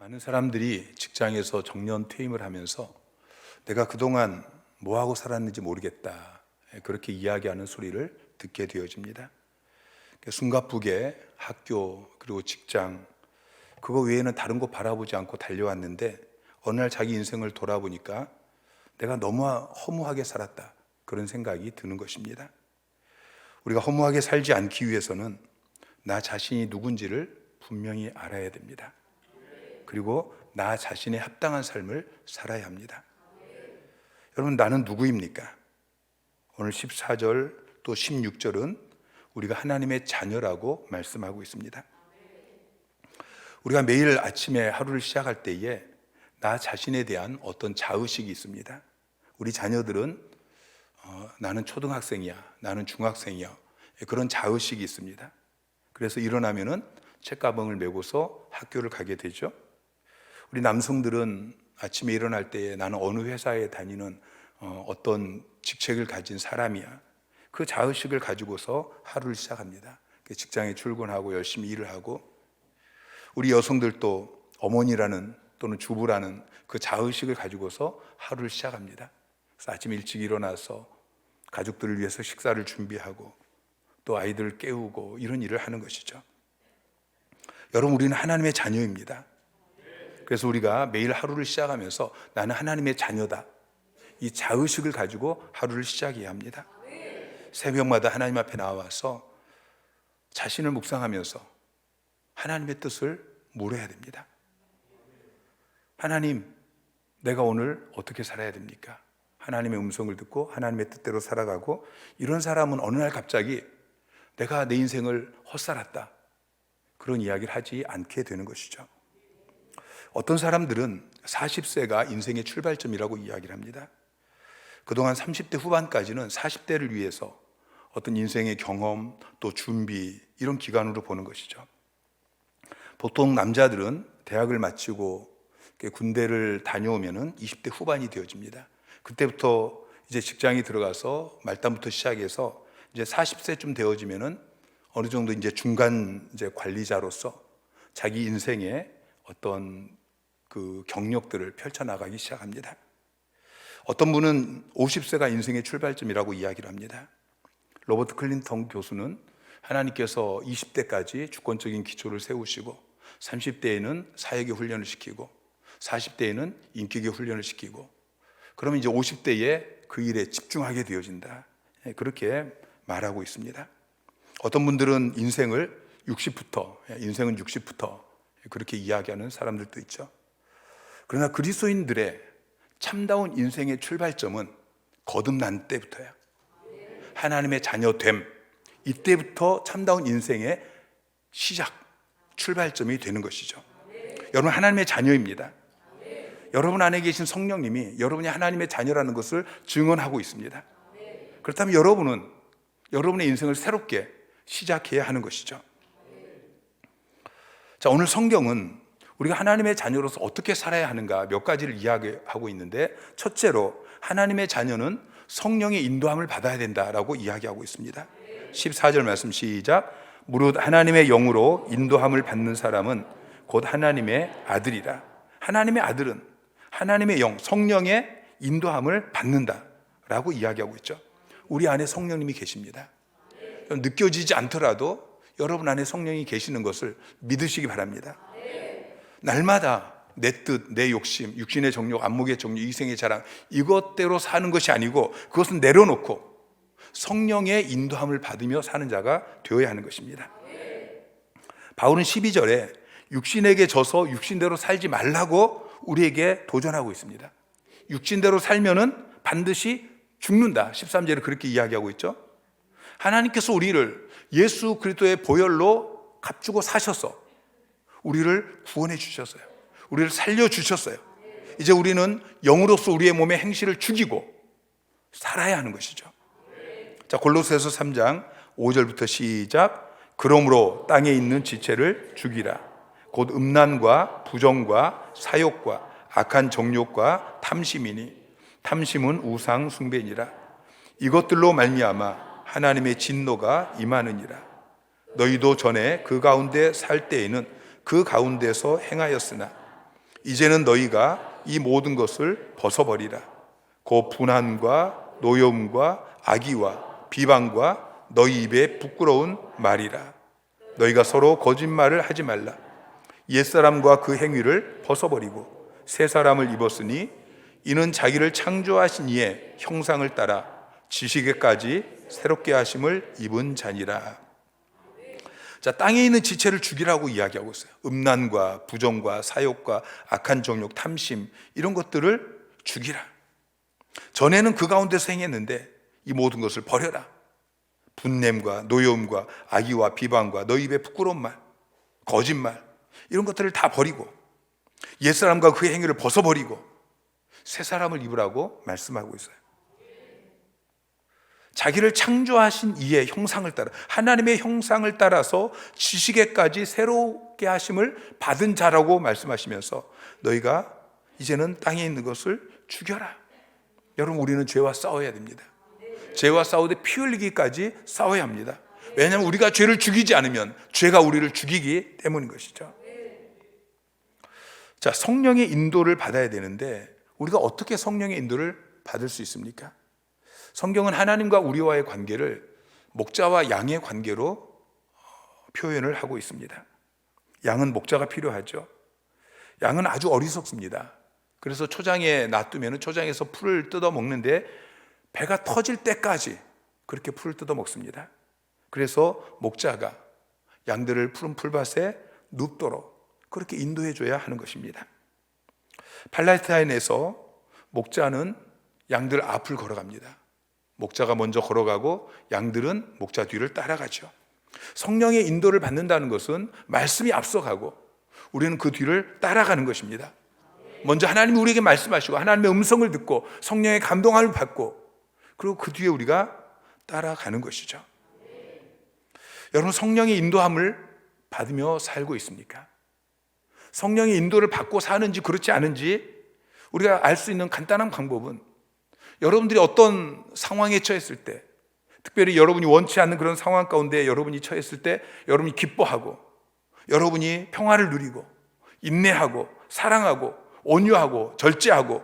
많은 사람들이 직장에서 정년 퇴임을 하면서 내가 그동안 뭐하고 살았는지 모르겠다, 그렇게 이야기하는 소리를 듣게 되어집니다. 숨가쁘게 학교 그리고 직장 그거 외에는 다른 거 바라보지 않고 달려왔는데 어느 날 자기 인생을 돌아보니까 내가 너무 허무하게 살았다, 그런 생각이 드는 것입니다. 우리가 허무하게 살지 않기 위해서는 나 자신이 누군지를 분명히 알아야 됩니다. 그리고 나 자신에 합당한 삶을 살아야 합니다. 여러분, 나는 누구입니까? 오늘 14절 또 16절은 우리가 하나님의 자녀라고 말씀하고 있습니다. 우리가 매일 아침에 하루를 시작할 때에 나 자신에 대한 어떤 자의식이 있습니다. 우리 자녀들은 나는 초등학생이야, 나는 중학생이야, 그런 자의식이 있습니다. 그래서 일어나면은 책가방을 메고서 학교를 가게 되죠. 우리 남성들은 아침에 일어날 때 나는 어느 회사에 다니는 어떤 직책을 가진 사람이야, 그 자의식을 가지고서 하루를 시작합니다. 직장에 출근하고 열심히 일을 하고, 우리 여성들도 어머니라는 또는 주부라는 그 자의식을 가지고서 하루를 시작합니다. 그래서 아침 일찍 일어나서 가족들을 위해서 식사를 준비하고 또 아이들을 깨우고 이런 일을 하는 것이죠. 여러분, 우리는 하나님의 자녀입니다. 그래서 우리가 매일 하루를 시작하면서 나는 하나님의 자녀다, 이 자의식을 가지고 하루를 시작해야 합니다. 새벽마다 하나님 앞에 나와서 자신을 묵상하면서 하나님의 뜻을 물어야 됩니다. 하나님, 내가 오늘 어떻게 살아야 됩니까? 하나님의 음성을 듣고 하나님의 뜻대로 살아가고, 이런 사람은 어느 날 갑자기 내가 내 인생을 헛살았다, 그런 이야기를 하지 않게 되는 것이죠. 어떤 사람들은 40세가 인생의 출발점이라고 이야기를 합니다. 그동안 30대 후반까지는 40대를 위해서 어떤 인생의 경험 또 준비, 이런 기간으로 보는 것이죠. 보통 남자들은 대학을 마치고 군대를 다녀오면은 20대 후반이 되어집니다. 그때부터 이제 직장에 들어가서 말단부터 시작해서 이제 40세쯤 되어지면은 어느 정도 이제 중간 이제 관리자로서 자기 인생의 어떤 그 경력들을 펼쳐나가기 시작합니다. 어떤 분은 50세가 인생의 출발점이라고 이야기를 합니다. 로버트 클린턴 교수는 하나님께서 20대까지 주권적인 기초를 세우시고 30대에는 사역의 훈련을 시키고 40대에는 인격의 훈련을 시키고, 그러면 이제 50대에 그 일에 집중하게 되어진다, 그렇게 말하고 있습니다. 어떤 분들은 인생은 60부터 그렇게 이야기하는 사람들도 있죠. 그러나 그리스도인들의 참다운 인생의 출발점은 거듭난 때부터야. 하나님의 자녀됨, 이때부터 참다운 인생의 시작, 출발점이 되는 것이죠. 여러분, 하나님의 자녀입니다. 여러분 안에 계신 성령님이 여러분이 하나님의 자녀라는 것을 증언하고 있습니다. 그렇다면 여러분은 여러분의 인생을 새롭게 시작해야 하는 것이죠. 자, 오늘 성경은 우리가 하나님의 자녀로서 어떻게 살아야 하는가 몇 가지를 이야기하고 있는데, 첫째로 하나님의 자녀는 성령의 인도함을 받아야 된다라고 이야기하고 있습니다. 14절 말씀 시작. 무릇 하나님의 영으로 인도함을 받는 사람은 곧 하나님의 아들이라. 하나님의 아들은 하나님의 영, 성령의 인도함을 받는다라고 이야기하고 있죠. 우리 안에 성령님이 계십니다. 느껴지지 않더라도 여러분 안에 성령이 계시는 것을 믿으시기 바랍니다. 날마다 내 뜻, 내 욕심, 육신의 정욕, 안목의 정욕, 이생의 자랑, 이것대로 사는 것이 아니고 그것은 내려놓고 성령의 인도함을 받으며 사는 자가 되어야 하는 것입니다. 바울은 12절에 육신에게 져서 육신대로 살지 말라고 우리에게 도전하고 있습니다. 육신대로 살면은 반드시 죽는다, 13절에 그렇게 이야기하고 있죠. 하나님께서 우리를 예수 그리스도의 보혈로 값주고 사셔서 우리를 구원해 주셨어요. 우리를 살려주셨어요. 이제 우리는 영으로서 우리의 몸의 행실을 죽이고 살아야 하는 것이죠. 자, 골로새서 3장 5절부터 시작. 그러므로 땅에 있는 지체를 죽이라. 곧 음란과 부정과 사욕과 악한 정욕과 탐심이니 탐심은 우상 숭배니라. 이것들로 말미암아 하나님의 진노가 임하느니라. 너희도 전에 그 가운데 살 때에는 그 가운데서 행하였으나 이제는 너희가 이 모든 것을 벗어버리라. 곧 분한과 노여움과 악의와 비방과 너희 입에 부끄러운 말이라. 너희가 서로 거짓말을 하지 말라. 옛사람과 그 행위를 벗어버리고 새 사람을 입었으니 이는 자기를 창조하신 이의 형상을 따라 지식에까지 새롭게 하심을 입은 자니라. 자, 땅에 있는 지체를 죽이라고 이야기하고 있어요. 음란과 부정과 사욕과 악한 정욕, 탐심, 이런 것들을 죽이라. 전에는 그 가운데서 행했는데 이 모든 것을 버려라. 분냄과 노여움과 악의와 비방과 너희 입에 부끄러운 말, 거짓말, 이런 것들을 다 버리고 옛사람과 그 행위를 벗어버리고 새 사람을 입으라고 말씀하고 있어요. 자기를 창조하신 이의 형상을 따라, 하나님의 형상을 따라서 지식에까지 새롭게 하심을 받은 자라고 말씀하시면서 너희가 이제는 땅에 있는 것을 죽여라. 여러분, 우리는 죄와 싸워야 됩니다. 죄와 싸우되 피 흘리기까지 싸워야 합니다. 왜냐하면 우리가 죄를 죽이지 않으면 죄가 우리를 죽이기 때문인 것이죠. 자, 성령의 인도를 받아야 되는데 우리가 어떻게 성령의 인도를 받을 수 있습니까? 성경은 하나님과 우리와의 관계를 목자와 양의 관계로 표현을 하고 있습니다. 양은 목자가 필요하죠. 양은 아주 어리석습니다. 그래서 초장에 놔두면 초장에서 풀을 뜯어 먹는데 배가 터질 때까지 그렇게 풀을 뜯어 먹습니다. 그래서 목자가 양들을 푸른 풀밭에 눕도록 그렇게 인도해 줘야 하는 것입니다. 팔레스타인에서 목자는 양들 앞을 걸어갑니다. 목자가 먼저 걸어가고 양들은 목자 뒤를 따라가죠. 성령의 인도를 받는다는 것은 말씀이 앞서가고 우리는 그 뒤를 따라가는 것입니다. 먼저 하나님이 우리에게 말씀하시고 하나님의 음성을 듣고 성령의 감동함을 받고 그리고 그 뒤에 우리가 따라가는 것이죠. 여러분, 성령의 인도함을 받으며 살고 있습니까? 성령의 인도를 받고 사는지 그렇지 않은지 우리가 알 수 있는 간단한 방법은 여러분들이 어떤 상황에 처했을 때, 특별히 여러분이 원치 않는 그런 상황 가운데 여러분이 처했을 때 여러분이 기뻐하고 여러분이 평화를 누리고 인내하고 사랑하고 온유하고 절제하고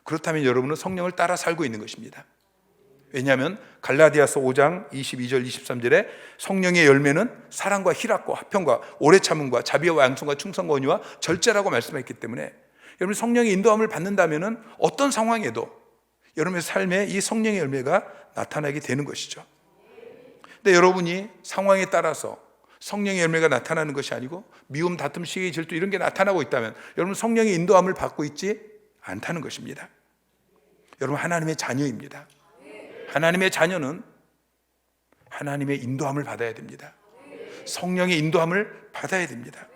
그렇다면 여러분은 성령을 따라 살고 있는 것입니다. 왜냐하면 갈라디아서 5장 22절 23절에 성령의 열매는 사랑과 희락과 화평과 오래 참음과 자비와 양성과 충성과 온유와 절제라고 말씀했기 때문에 여러분이 성령의 인도함을 받는다면 어떤 상황에도 여러분의 삶에 이 성령의 열매가 나타나게 되는 것이죠. 근데 여러분이 상황에 따라서 성령의 열매가 나타나는 것이 아니고 미움, 다툼, 시기, 질투 이런 게 나타나고 있다면 여러분 성령의 인도함을 받고 있지 않다는 것입니다. 여러분, 하나님의 자녀입니다. 하나님의 자녀는 하나님의 인도함을 받아야 됩니다. 성령의 인도함을 받아야 됩니다.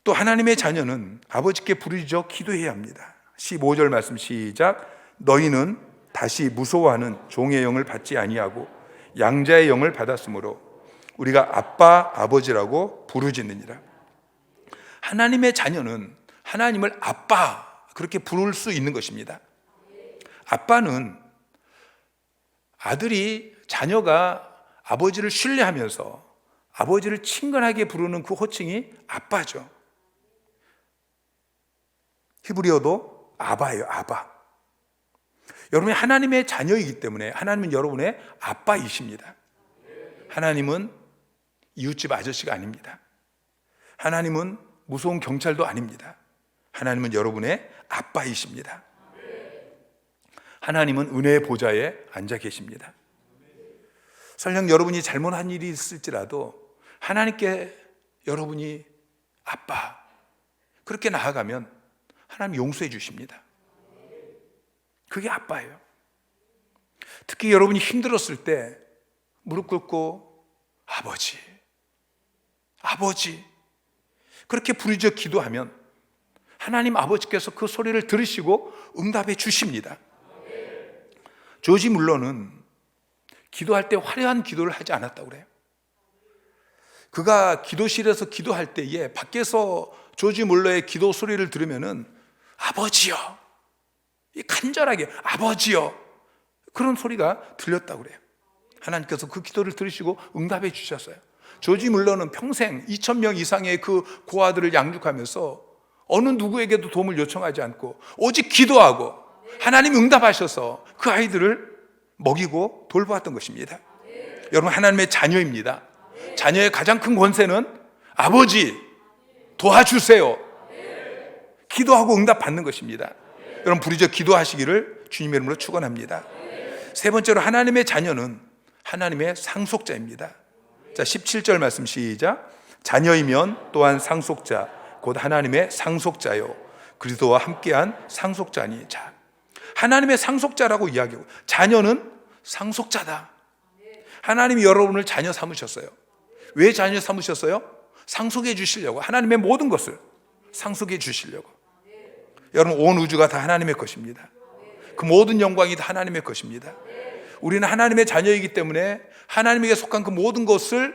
또 하나님의 자녀는 아버지께 부르짖어 기도해야 합니다. 15절 말씀 시작. 너희는 다시 무서워하는 종의 영을 받지 아니하고 양자의 영을 받았으므로 우리가 아빠 아버지라고 부르짖느니라. 하나님의 자녀는 하나님을 아빠 그렇게 부를 수 있는 것입니다. 아빠는 아들이 자녀가 아버지를 신뢰하면서 아버지를 친근하게 부르는 그 호칭이 아빠죠. 히브리어도 아바예요. 아바. 여러분이 하나님의 자녀이기 때문에 하나님은 여러분의 아빠이십니다. 하나님은 이웃집 아저씨가 아닙니다. 하나님은 무서운 경찰도 아닙니다. 하나님은 여러분의 아빠이십니다. 하나님은 은혜의 보좌에 앉아 계십니다. 설령 여러분이 잘못한 일이 있을지라도 하나님께 여러분이 아빠 그렇게 나아가면 하나님 용서해 주십니다. 그게 아빠예요. 특히 여러분이 힘들었을 때 무릎 꿇고 아버지, 아버지 그렇게 부르짖어 기도하면 하나님 아버지께서 그 소리를 들으시고 응답해 주십니다. 조지 물러는 기도할 때 화려한 기도를 하지 않았다고 그래요. 그가 기도실에서 기도할 때에 밖에서 조지 물러의 기도 소리를 들으면은 아버지요, 간절하게 아버지요 그런 소리가 들렸다고 그래요. 하나님께서 그 기도를 들으시고 응답해 주셨어요. 조지 물러는 평생 2,000명 이상의 그 고아들을 양육하면서 어느 누구에게도 도움을 요청하지 않고 오직 기도하고 하나님이 응답하셔서 그 아이들을 먹이고 돌보았던 것입니다. 여러분, 하나님의 자녀입니다. 자녀의 가장 큰 권세는 아버지 도와주세요, 기도하고 응답받는 것입니다. 여러분, 부르짖어 기도하시기를 주님의 이름으로 축원합니다. 세 번째로, 하나님의 자녀는 하나님의 상속자입니다. 자, 17절 말씀 시작. 자녀이면 또한 상속자 곧 하나님의 상속자요 그리스도와 함께한 상속자니. 자, 하나님의 상속자라고 이야기하고, 자녀는 상속자다. 하나님이 여러분을 자녀 삼으셨어요. 왜 자녀 삼으셨어요? 상속해 주시려고. 하나님의 모든 것을 상속해 주시려고. 여러분, 온 우주가 다 하나님의 것입니다. 그 모든 영광이 다 하나님의 것입니다. 우리는 하나님의 자녀이기 때문에 하나님에게 속한 그 모든 것을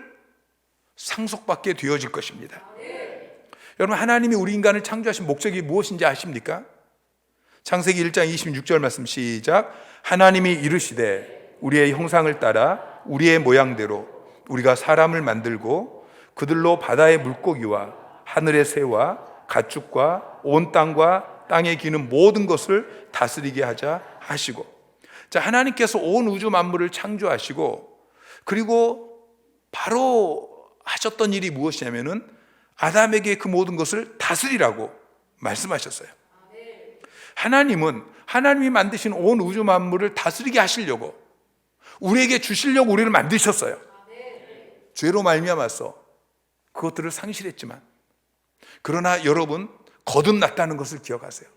상속받게 되어질 것입니다. 여러분, 하나님이 우리 인간을 창조하신 목적이 무엇인지 아십니까? 창세기 1장 26절 말씀 시작. 하나님이 이르시되 우리의 형상을 따라 우리의 모양대로 우리가 사람을 만들고 그들로 바다의 물고기와 하늘의 새와 가축과 온 땅과 땅에 기는 모든 것을 다스리게 하자 하시고. 자, 하나님께서 온 우주 만물을 창조하시고 그리고 바로 하셨던 일이 무엇이냐면은 아담에게 그 모든 것을 다스리라고 말씀하셨어요. 하나님은 하나님이 만드신 온 우주 만물을 다스리게 하시려고, 우리에게 주시려고 우리를 만드셨어요. 죄로 말미암아서 그것들을 상실했지만, 그러나 여러분 거듭났다는 것을 기억하세요.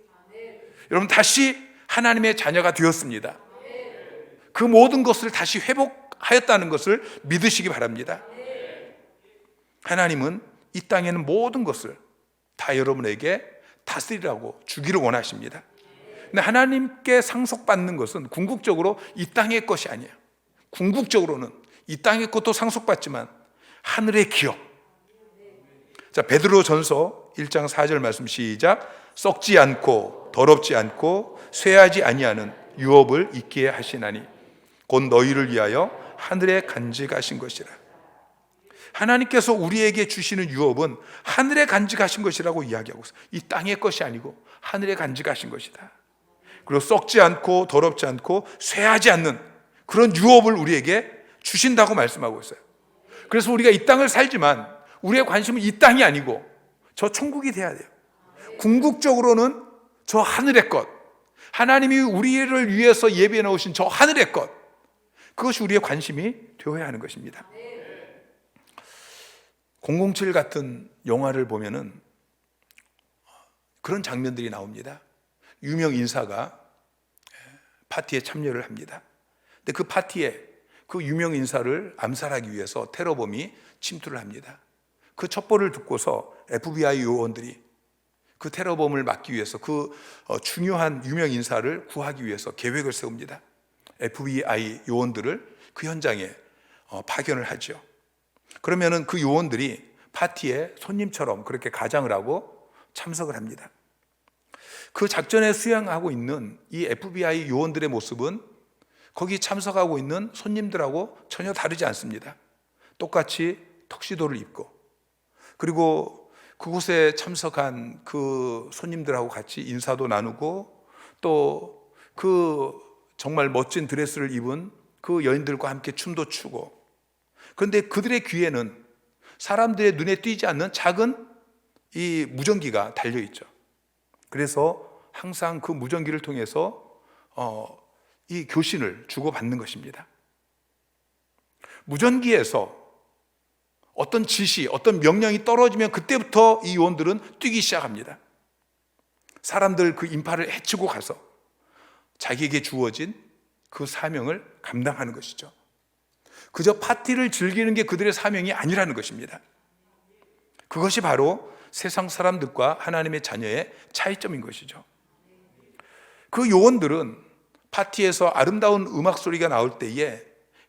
여러분, 다시 하나님의 자녀가 되었습니다. 그 모든 것을 다시 회복하였다는 것을 믿으시기 바랍니다. 하나님은 이 땅에는 모든 것을 다 여러분에게 다스리라고 주기를 원하십니다. 근데 하나님께 상속받는 것은 궁극적으로 이 땅의 것이 아니에요. 궁극적으로는 이 땅의 것도 상속받지만 하늘의 기업. 자, 베드로전서 1장 4절 말씀 시작. 썩지 않고 더럽지 않고 쇠하지 아니하는 유업을 있게 하시나니 곧 너희를 위하여 하늘에 간직하신 것이라. 하나님께서 우리에게 주시는 유업은 하늘에 간직하신 것이라고 이야기하고 있어요. 이 땅의 것이 아니고 하늘에 간직하신 것이다. 그리고 썩지 않고 더럽지 않고 쇠하지 않는 그런 유업을 우리에게 주신다고 말씀하고 있어요. 그래서 우리가 이 땅을 살지만 우리의 관심은 이 땅이 아니고 저 천국이 돼야 돼요. 궁극적으로는 저 하늘의 것, 하나님이 우리를 위해서 예비해 놓으신 저 하늘의 것, 그것이 우리의 관심이 되어야 하는 것입니다. 007 같은 영화를 보면은 그런 장면들이 나옵니다. 유명 인사가 파티에 참여를 합니다. 근데 그 파티에 그 유명 인사를 암살하기 위해서 테러범이 침투를 합니다. 그 첩보를 듣고서 FBI 요원들이 그 테러범을 막기 위해서 그 중요한 유명 인사를 구하기 위해서 계획을 세웁니다. FBI 요원들을 그 현장에 파견을 하죠. 그러면은 그 요원들이 파티에 손님처럼 그렇게 가장을 하고 참석을 합니다. 그 작전에 수행하고 있는 이 FBI 요원들의 모습은 거기 참석하고 있는 손님들하고 전혀 다르지 않습니다. 똑같이 턱시도를 입고, 그리고 그곳에 참석한 그 손님들하고 같이 인사도 나누고, 또 그 정말 멋진 드레스를 입은 그 여인들과 함께 춤도 추고, 그런데 그들의 귀에는 사람들의 눈에 띄지 않는 작은 이 무전기가 달려있죠. 그래서 항상 그 무전기를 통해서 이 교신을 주고받는 것입니다. 무전기에서 어떤 지시, 어떤 명령이 떨어지면 그때부터 이 요원들은 뛰기 시작합니다. 사람들 그 인파를 헤치고 가서 자기에게 주어진 그 사명을 감당하는 것이죠. 그저 파티를 즐기는 게 그들의 사명이 아니라는 것입니다. 그것이 바로 세상 사람들과 하나님의 자녀의 차이점인 것이죠. 그 요원들은 파티에서 아름다운 음악 소리가 나올 때에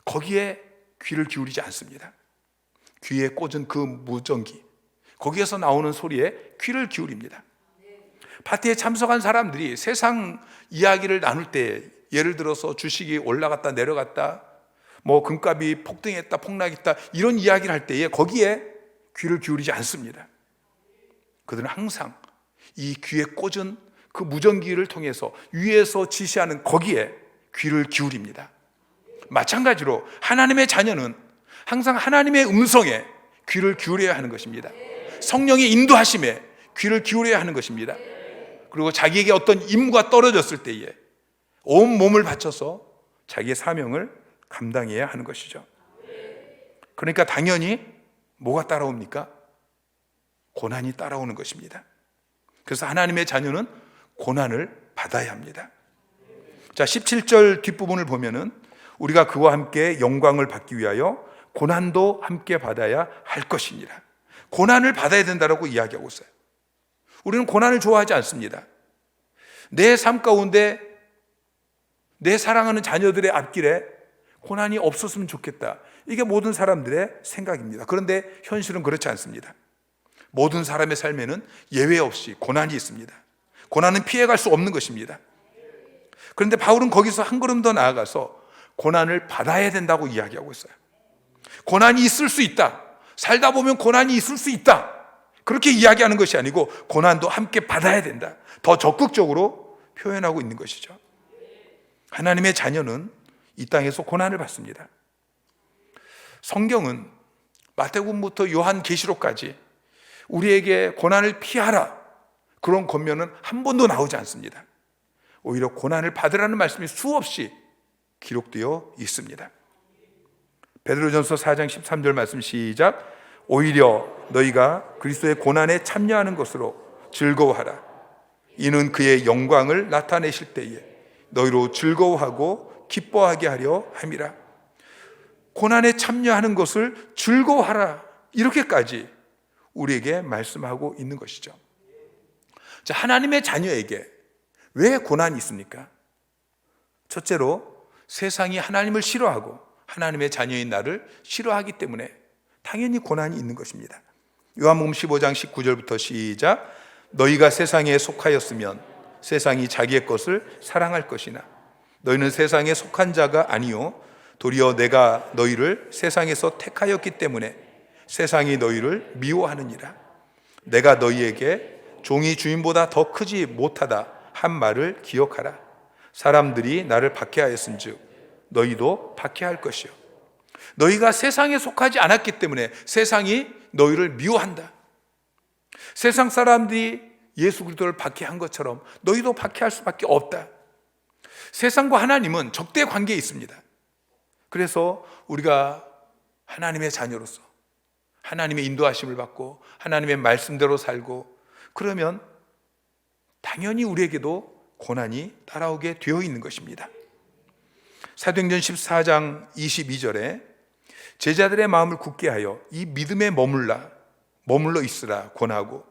거기에 귀를 기울이지 않습니다. 귀에 꽂은 그 무전기, 거기에서 나오는 소리에 귀를 기울입니다. 파티에 참석한 사람들이 세상 이야기를 나눌 때, 예를 들어서 주식이 올라갔다 내려갔다, 뭐 금값이 폭등했다 폭락했다 이런 이야기를 할 때에 거기에 귀를 기울이지 않습니다. 그들은 항상 이 귀에 꽂은 그 무전기를 통해서 위에서 지시하는 거기에 귀를 기울입니다. 마찬가지로 하나님의 자녀는 항상 하나님의 음성에 귀를 기울여야 하는 것입니다. 성령의 인도하심에 귀를 기울여야 하는 것입니다. 그리고 자기에게 어떤 임무가 떨어졌을 때에 온 몸을 바쳐서 자기의 사명을 감당해야 하는 것이죠. 그러니까 당연히 뭐가 따라옵니까? 고난이 따라오는 것입니다. 그래서 하나님의 자녀는 고난을 받아야 합니다. 자, 17절 뒷부분을 보면은 우리가 그와 함께 영광을 받기 위하여 고난도 함께 받아야 할 것이니라. 고난을 받아야 된다라고 이야기하고 있어요. 우리는 고난을 좋아하지 않습니다. 내 삶 가운데 내 사랑하는 자녀들의 앞길에 고난이 없었으면 좋겠다. 이게 모든 사람들의 생각입니다. 그런데 현실은 그렇지 않습니다. 모든 사람의 삶에는 예외 없이 고난이 있습니다. 고난은 피해갈 수 없는 것입니다. 그런데 바울은 거기서 한 걸음 더 나아가서 고난을 받아야 된다고 이야기하고 있어요. 고난이 있을 수 있다. 살다 보면 고난이 있을 수 있다. 그렇게 이야기하는 것이 아니고 고난도 함께 받아야 된다. 더 적극적으로 표현하고 있는 것이죠. 하나님의 자녀는 이 땅에서 고난을 받습니다. 성경은 마태복음부터 요한계시록까지 우리에게 고난을 피하라 그런 권면은 한 번도 나오지 않습니다. 오히려 고난을 받으라는 말씀이 수없이 기록되어 있습니다. 베드로전서 4장 13절 말씀 시작. 오히려 너희가 그리스도의 고난에 참여하는 것으로 즐거워하라. 이는 그의 영광을 나타내실 때에 너희로 즐거워하고 기뻐하게 하려 함이라. 고난에 참여하는 것을 즐거워하라. 이렇게까지 우리에게 말씀하고 있는 것이죠. 자, 하나님의 자녀에게 왜 고난이 있습니까? 첫째로 세상이 하나님을 싫어하고 하나님의 자녀인 나를 싫어하기 때문에 당연히 고난이 있는 것입니다. 요한복음 15장 19절부터 시작. 너희가 세상에 속하였으면 세상이 자기의 것을 사랑할 것이나 너희는 세상에 속한 자가 아니요 도리어 내가 너희를 세상에서 택하였기 때문에 세상이 너희를 미워하느니라. 내가 너희에게 종이 주인보다 더 크지 못하다 한 말을 기억하라. 사람들이 나를 박해하였은즉 너희도 박해할 것이요. 너희가 세상에 속하지 않았기 때문에 세상이 너희를 미워한다. 세상 사람들이 예수 그리스도를 박해한 것처럼 너희도 박해할 수밖에 없다. 세상과 하나님은 적대 관계에 있습니다. 그래서 우리가 하나님의 자녀로서 하나님의 인도하심을 받고 하나님의 말씀대로 살고 그러면 당연히 우리에게도 고난이 따라오게 되어 있는 것입니다. 사도행전 14장 22절에 제자들의 마음을 굳게 하여 이 믿음에 머물러 있으라 권하고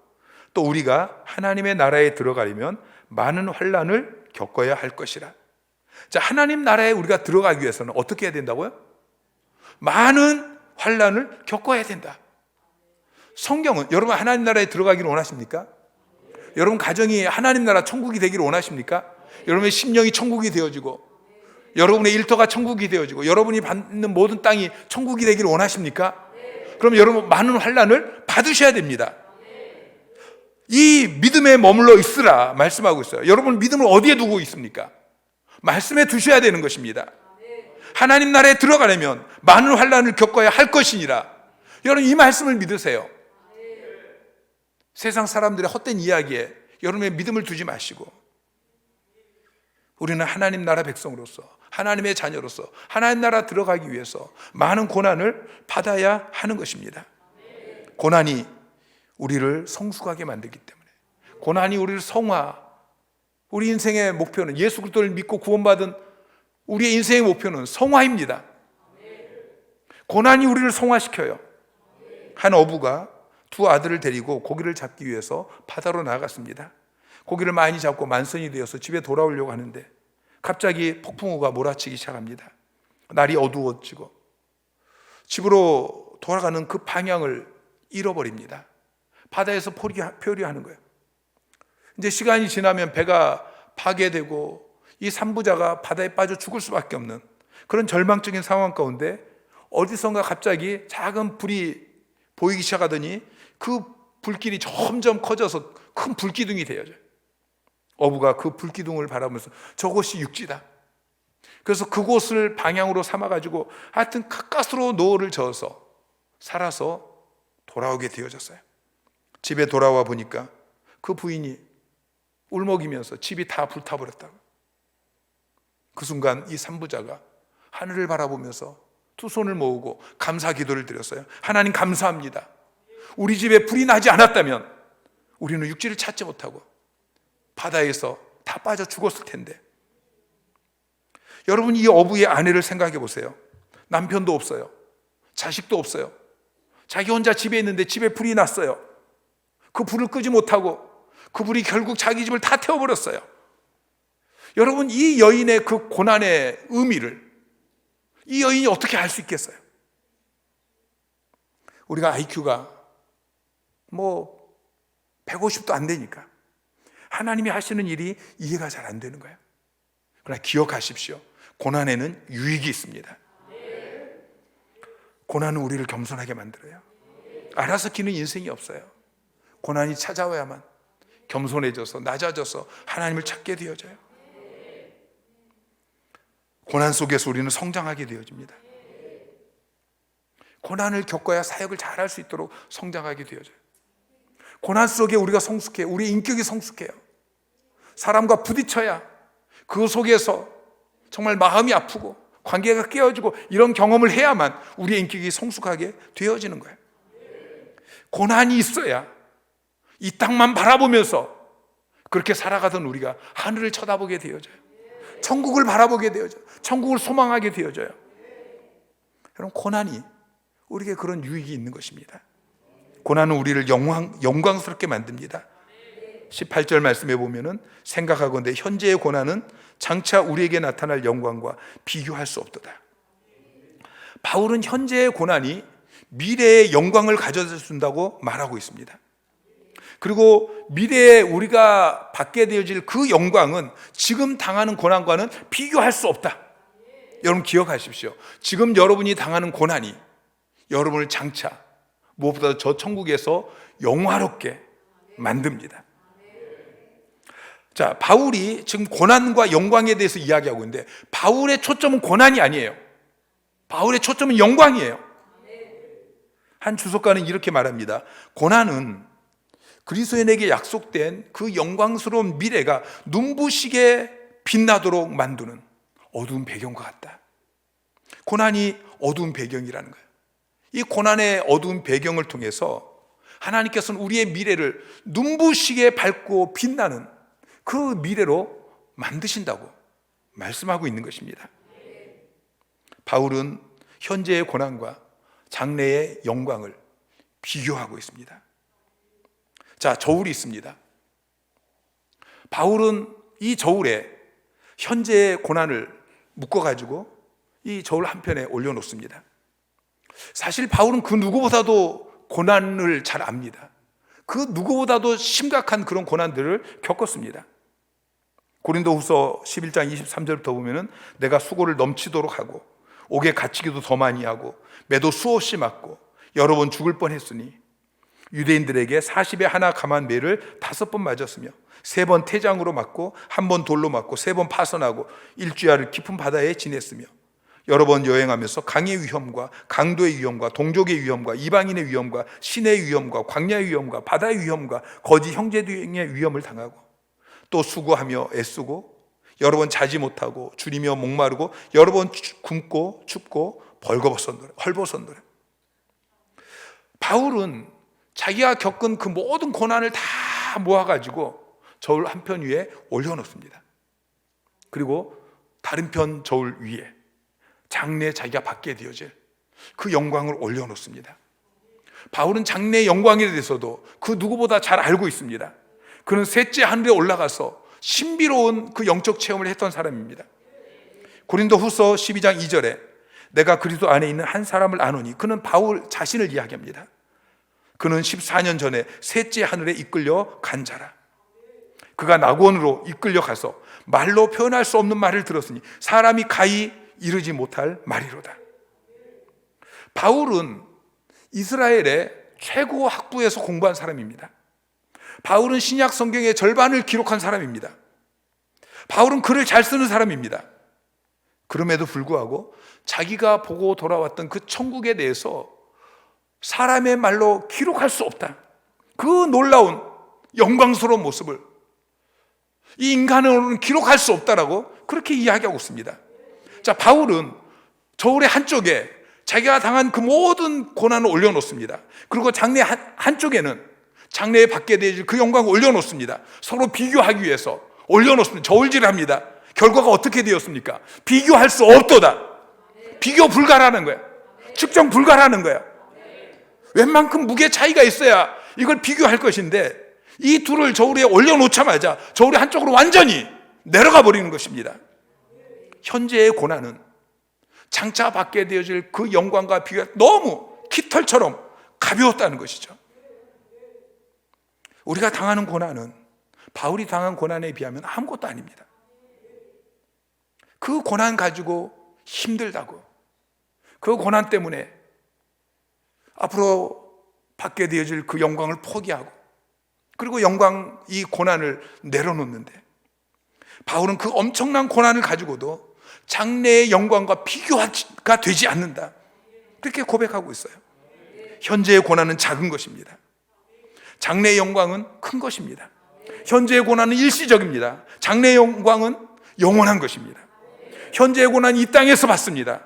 또 우리가 하나님의 나라에 들어가려면 많은 환난을 겪어야 할 것이라. 자, 하나님 나라에 우리가 들어가기 위해서는 어떻게 해야 된다고요? 많은 환난을 겪어야 된다. 성경은 여러분 하나님 나라에 들어가기를 원하십니까? 여러분 가정이 하나님 나라 천국이 되기를 원하십니까? 여러분의 심령이 천국이 되어지고 여러분의 일터가 천국이 되어지고 여러분이 받는 모든 땅이 천국이 되기를 원하십니까? 그럼 여러분 많은 환난을 받으셔야 됩니다. 이 믿음에 머물러 있으라 말씀하고 있어요. 여러분 믿음을 어디에 두고 있습니까? 말씀에 두셔야 되는 것입니다. 하나님 나라에 들어가려면 많은 환난을 겪어야 할 것이니라. 여러분 이 말씀을 믿으세요. 세상 사람들의 헛된 이야기에 여러분의 믿음을 두지 마시고 우리는 하나님 나라 백성으로서 하나님의 자녀로서 하나님 나라 들어가기 위해서 많은 고난을 받아야 하는 것입니다. 고난이 우리를 성숙하게 만들기 때문에 고난이 우리를 우리 인생의 목표는 예수 그리스도를 믿고 구원받은 우리의 인생의 목표는 성화입니다. 고난이 우리를 성화시켜요. 한 어부가 두 아들을 데리고 고기를 잡기 위해서 바다로 나갔습니다. 고기를 많이 잡고 만선이 되어서 집에 돌아오려고 하는데 갑자기 폭풍우가 몰아치기 시작합니다. 날이 어두워지고 집으로 돌아가는 그 방향을 잃어버립니다. 바다에서 표류하는 거예요. 이제 시간이 지나면 배가 파괴되고 이 산부자가 바다에 빠져 죽을 수밖에 없는 그런 절망적인 상황 가운데 어디선가 갑자기 작은 불이 보이기 시작하더니 그 불길이 점점 커져서 큰 불기둥이 되어져요. 어부가 그 불기둥을 바라보면서 저것이 육지다. 그래서 그곳을 방향으로 삼아가지고 하여튼 가까스로 노를 저어서 살아서 돌아오게 되어졌어요. 집에 돌아와 보니까 그 부인이 울먹이면서 집이 다 불타버렸다고. 그 순간 이 산부자가 하늘을 바라보면서 두 손을 모으고 감사 기도를 드렸어요. 하나님 감사합니다. 우리 집에 불이 나지 않았다면 우리는 육지를 찾지 못하고 바다에서 다 빠져 죽었을 텐데. 여러분, 이 어부의 아내를 생각해 보세요. 남편도 없어요. 자식도 없어요. 자기 혼자 집에 있는데 집에 불이 났어요. 그 불을 끄지 못하고 그 불이 결국 자기 집을 다 태워버렸어요. 여러분, 이 여인의 그 고난의 의미를 이 여인이 어떻게 알 수 있겠어요? 우리가 IQ가 150도 안 되니까 하나님이 하시는 일이 이해가 잘 안 되는 거예요. 그러나 기억하십시오. 고난에는 유익이 있습니다. 고난은 우리를 겸손하게 만들어요. 알아서 기는 인생이 없어요. 고난이 찾아와야만 겸손해져서 낮아져서 하나님을 찾게 되어져요. 고난 속에서 우리는 성장하게 되어집니다. 고난을 겪어야 사역을 잘할 수 있도록 성장하게 되어져요. 고난 속에 우리가 성숙해요. 우리 인격이 성숙해요. 사람과 부딪혀야 그 속에서 정말 마음이 아프고 관계가 깨어지고 이런 경험을 해야만 우리의 인격이 성숙하게 되어지는 거예요. 고난이 있어야 이 땅만 바라보면서 그렇게 살아가던 우리가 하늘을 쳐다보게 되어져요. 천국을 바라보게 되어져요. 천국을 소망하게 되어져요. 여러분, 고난이 우리에게 그런 유익이 있는 것입니다. 고난은 우리를 영광스럽게 만듭니다. 18절 말씀에 보면은 생각하건대 현재의 고난은 장차 우리에게 나타날 영광과 비교할 수 없도다. 바울은 현재의 고난이 미래의 영광을 가져다 준다고 말하고 있습니다. 그리고 미래에 우리가 받게 되어질 그 영광은 지금 당하는 고난과는 비교할 수 없다. 여러분 기억하십시오. 지금 여러분이 당하는 고난이 여러분을 장차 무엇보다도 저 천국에서 영화롭게 만듭니다. 자, 바울이 지금 고난과 영광에 대해서 이야기하고 있는데 바울의 초점은 고난이 아니에요. 바울의 초점은 영광이에요. 한 주석가는 이렇게 말합니다. 고난은 그리스도인에게 약속된 그 영광스러운 미래가 눈부시게 빛나도록 만드는 어두운 배경과 같다. 고난이 어두운 배경이라는 거예요. 이 고난의 어두운 배경을 통해서 하나님께서는 우리의 미래를 눈부시게 밝고 빛나는 그 미래로 만드신다고 말씀하고 있는 것입니다. 바울은 현재의 고난과 장래의 영광을 비교하고 있습니다. 자, 저울이 있습니다. 바울은 이 저울에 현재의 고난을 묶어가지고 이 저울 한편에 올려놓습니다. 사실 바울은 그 누구보다도 고난을 잘 압니다. 그 누구보다도 심각한 그런 고난들을 겪었습니다. 고린도후서 11장 23절부터 보면은 내가 수고를 넘치도록 하고 옥에 갇히기도 더 많이 하고 매도 수없이 맞고 여러 번 죽을 뻔했으니 유대인들에게 40에 하나 감한 매를 5번 맞았으며 3번 태장으로 맞고 1번 돌로 맞고 3번 파선하고 일주야를 깊은 바다에 지냈으며 여러 번 여행하면서 강의 위험과 강도의 위험과 동족의 위험과 이방인의 위험과 신의 위험과 광야의 위험과 바다의 위험과 거짓 형제 등의 위험을 당하고 또 수고하며 애쓰고 여러 번 자지 못하고 줄이며 목마르고 여러 번 굶고 춥고 헐벗었노라. 바울은 자기가 겪은 그 모든 고난을 다 모아가지고 저울 한편 위에 올려놓습니다. 그리고 다른 편 저울 위에 장래에 자기가 받게 되어질 그 영광을 올려놓습니다. 바울은 장래의 영광에 대해서도 그 누구보다 잘 알고 있습니다. 그는 셋째 하늘에 올라가서 신비로운 그 영적 체험을 했던 사람입니다. 고린도후서 12장 2절에 내가 그리스도 안에 있는 한 사람을 아노니, 그는 바울 자신을 이야기합니다. 그는 14년 전에 셋째 하늘에 이끌려 간 자라. 그가 낙원으로 이끌려 가서 말로 표현할 수 없는 말을 들었으니 사람이 가히 이르지 못할 말이로다. 바울은 이스라엘의 최고 학부에서 공부한 사람입니다. 바울은 신약 성경의 절반을 기록한 사람입니다. 바울은 글을 잘 쓰는 사람입니다. 그럼에도 불구하고 자기가 보고 돌아왔던 그 천국에 대해서 사람의 말로 기록할 수 없다. 그 놀라운 영광스러운 모습을 이 인간으로는 기록할 수 없다라고 그렇게 이야기하고 있습니다. 자, 바울은 저울의 한쪽에 자기가 당한 그 모든 고난을 올려놓습니다. 그리고 장래 한쪽에는 장래에 받게 되어질 그 영광을 올려놓습니다. 서로 비교하기 위해서 올려놓습니다. 저울질을 합니다. 결과가 어떻게 되었습니까? 비교할 수 없도다. 비교 불가라는 거야. 측정 불가라는 거야. 웬만큼 무게 차이가 있어야 이걸 비교할 것인데 이 둘을 저울에 올려놓자마자 저울이 한쪽으로 완전히 내려가 버리는 것입니다. 현재의 고난은 장차 받게 되어질 그 영광과 비교가 너무 깃털처럼 가벼웠다는 것이죠. 우리가 당하는 고난은 바울이 당한 고난에 비하면 아무것도 아닙니다. 그 고난 가지고 힘들다고, 그 고난 때문에 앞으로 받게 되어질 그 영광을 포기하고 그리고 이 고난을 내려놓는데 바울은 그 엄청난 고난을 가지고도 장래의 영광과 비교가 되지 않는다. 그렇게 고백하고 있어요. 현재의 고난은 작은 것입니다. 장래의 영광은 큰 것입니다. 현재의 고난은 일시적입니다. 장래의 영광은 영원한 것입니다. 현재의 고난은 이 땅에서 받습니다.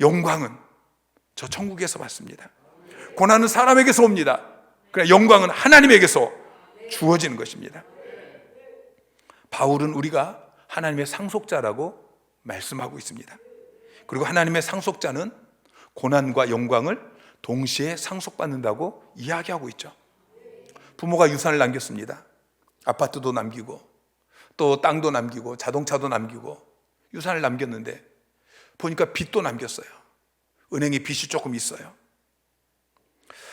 영광은 저 천국에서 받습니다. 고난은 사람에게서 옵니다. 그러나 영광은 하나님에게서 주어지는 것입니다. 바울은 우리가 하나님의 상속자라고 말씀하고 있습니다. 그리고 하나님의 상속자는 고난과 영광을 동시에 상속받는다고 이야기하고 있죠. 부모가 유산을 남겼습니다. 아파트도 남기고 또 땅도 남기고 자동차도 남기고 유산을 남겼는데 보니까 빚도 남겼어요. 은행에 빚이 조금 있어요.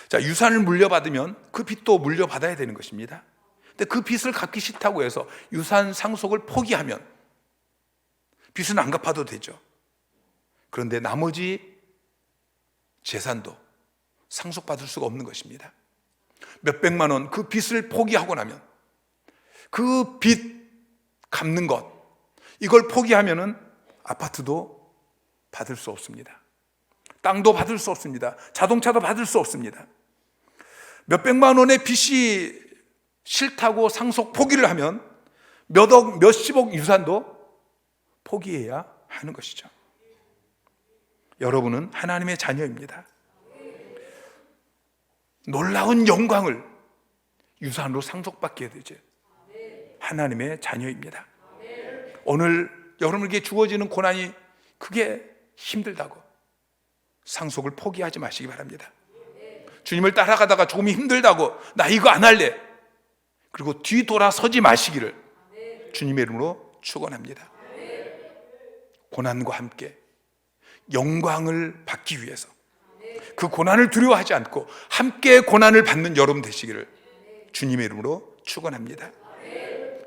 자, 유산을 물려받으면 그 빚도 물려받아야 되는 것입니다. 근데 그 빚을 갚기 싫다고 해서 유산 상속을 포기하면 빚은 안 갚아도 되죠. 그런데 나머지 재산도 상속받을 수가 없는 것입니다. 몇백만 원 그 빚을 포기하고 나면 그 빚 갚는 것 이걸 포기하면은 아파트도 받을 수 없습니다. 땅도 받을 수 없습니다. 자동차도 받을 수 없습니다. 몇백만 원의 빚이 싫다고 상속 포기를 하면 몇억, 몇십억 유산도 포기해야 하는 것이죠. 여러분은 하나님의 자녀입니다. 놀라운 영광을 유산으로 상속받게 되죠. 하나님의 자녀입니다. 오늘 여러분에게 주어지는 고난이 그게 힘들다고 상속을 포기하지 마시기 바랍니다. 주님을 따라가다가 조금 힘들다고 나 이거 안 할래 그리고 뒤돌아서지 마시기를 주님의 이름으로 축원합니다. 고난과 함께 영광을 받기 위해서 그 고난을 두려워하지 않고 함께 고난을 받는 여러분 되시기를 주님의 이름으로 축원합니다.